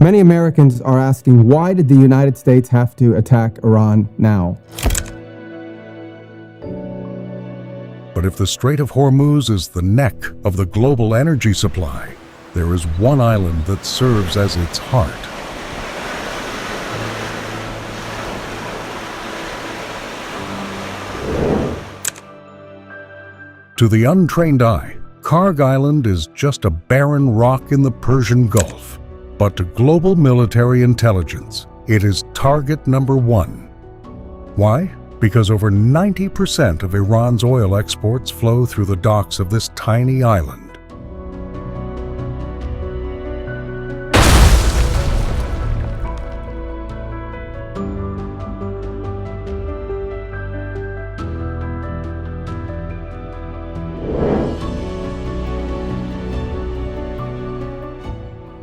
Many Americans are asking, why did the United States have to attack Iran now? But if the Strait of Hormuz is the neck of the global energy supply, there is one island that serves as its heart. To the untrained eye, Kharg Island is just a barren rock in the Persian Gulf. But to global military intelligence, it is target number one. Why? Because over 90% of Iran's oil exports flow through the docks of this tiny island.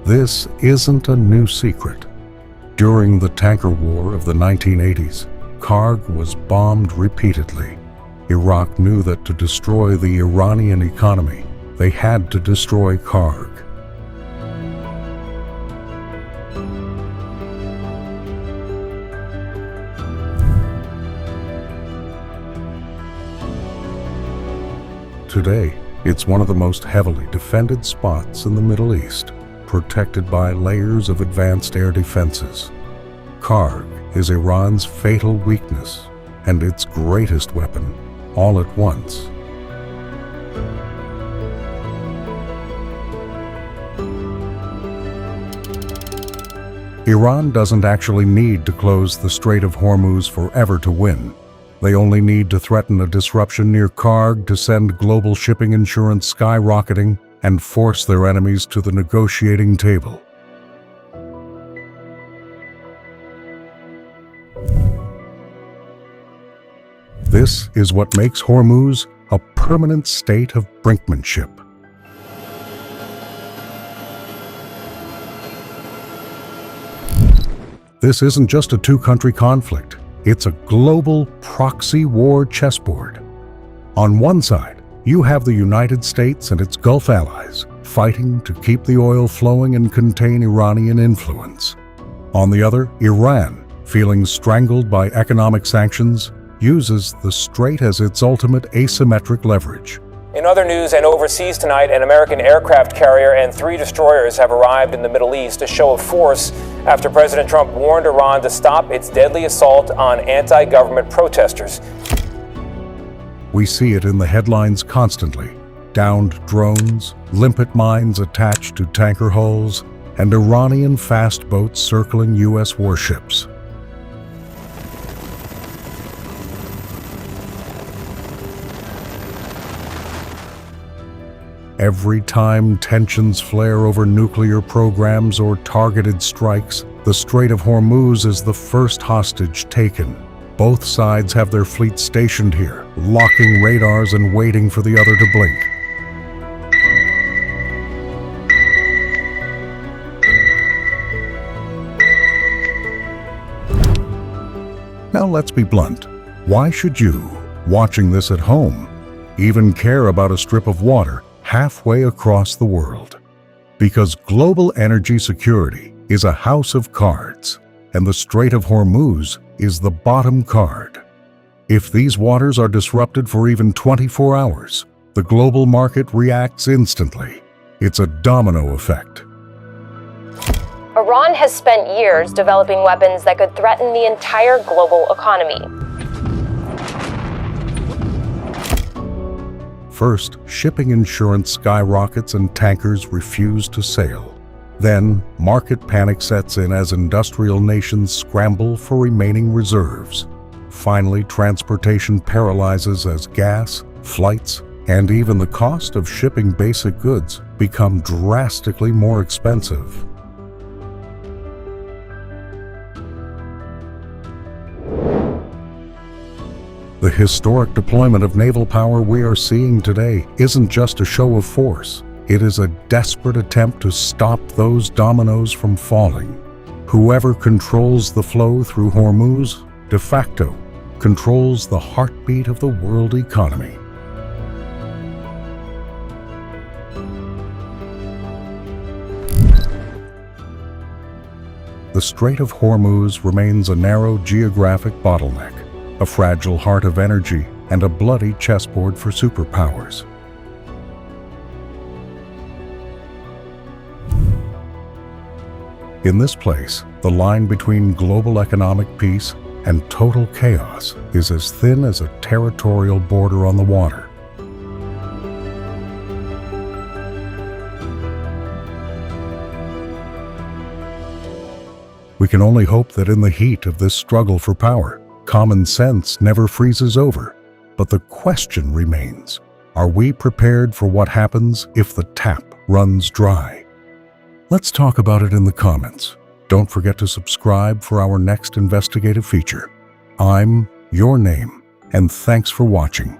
This isn't a new secret. During the tanker war of the 1980s, Kharg was bombed repeatedly. Iraq knew that to destroy the Iranian economy, they had to destroy Kharg. Today, it's one of the most heavily defended spots in the Middle East, protected by layers of advanced air defenses. Kharg is Iran's fatal weakness and its greatest weapon, all at once. Iran doesn't actually need to close the Strait of Hormuz forever to win. They only need to threaten a disruption near Kharg to send global shipping insurance skyrocketing and force their enemies to the negotiating table. This is what makes Hormuz a permanent state of brinkmanship. This isn't just a two-country conflict. It's a global proxy war chessboard. On one side, you have the United States and its Gulf allies fighting to keep the oil flowing and contain Iranian influence. On the other, Iran, feeling strangled by economic sanctions, uses the strait as its ultimate asymmetric leverage. In other news and overseas tonight, an American aircraft carrier and 3 destroyers have arrived in the Middle East, a show of force after President Trump warned Iran to stop its deadly assault on anti-government protesters. We see it in the headlines constantly. Downed drones, limpet mines attached to tanker hulls, and Iranian fastboats circling U.S. warships. Every time tensions flare over nuclear programs or targeted strikes, the Strait of Hormuz is the first hostage taken. Both sides have their fleet stationed here, locking radars and waiting for the other to blink. Now let's be blunt. Why should you, watching this at home, even care about a strip of water halfway across the world? Because global energy security is a house of cards, and the Strait of Hormuz is the bottom card. If these waters are disrupted for even 24 hours, the global market reacts instantly. It's a domino effect. Iran has spent years developing weapons that could threaten the entire global economy. First, shipping insurance skyrockets and tankers refuse to sail. Then, market panic sets in as industrial nations scramble for remaining reserves. Finally, transportation paralyzes as gas, flights, and even the cost of shipping basic goods become drastically more expensive. The historic deployment of naval power we are seeing today isn't just a show of force. It is a desperate attempt to stop those dominoes from falling. Whoever controls the flow through Hormuz, de facto, controls the heartbeat of the world economy. the Strait of Hormuz remains a narrow geographic bottleneck, a fragile heart of energy, and a bloody chessboard for superpowers. In this place, the line between global economic peace and total chaos is as thin as a territorial border on the water. We can only hope that in the heat of this struggle for power, common sense never freezes over. But the question remains, are we prepared for what happens if the tap runs dry? Let's talk about it in the comments. Don't forget to subscribe for our next investigative feature. I'm your name, and thanks for watching.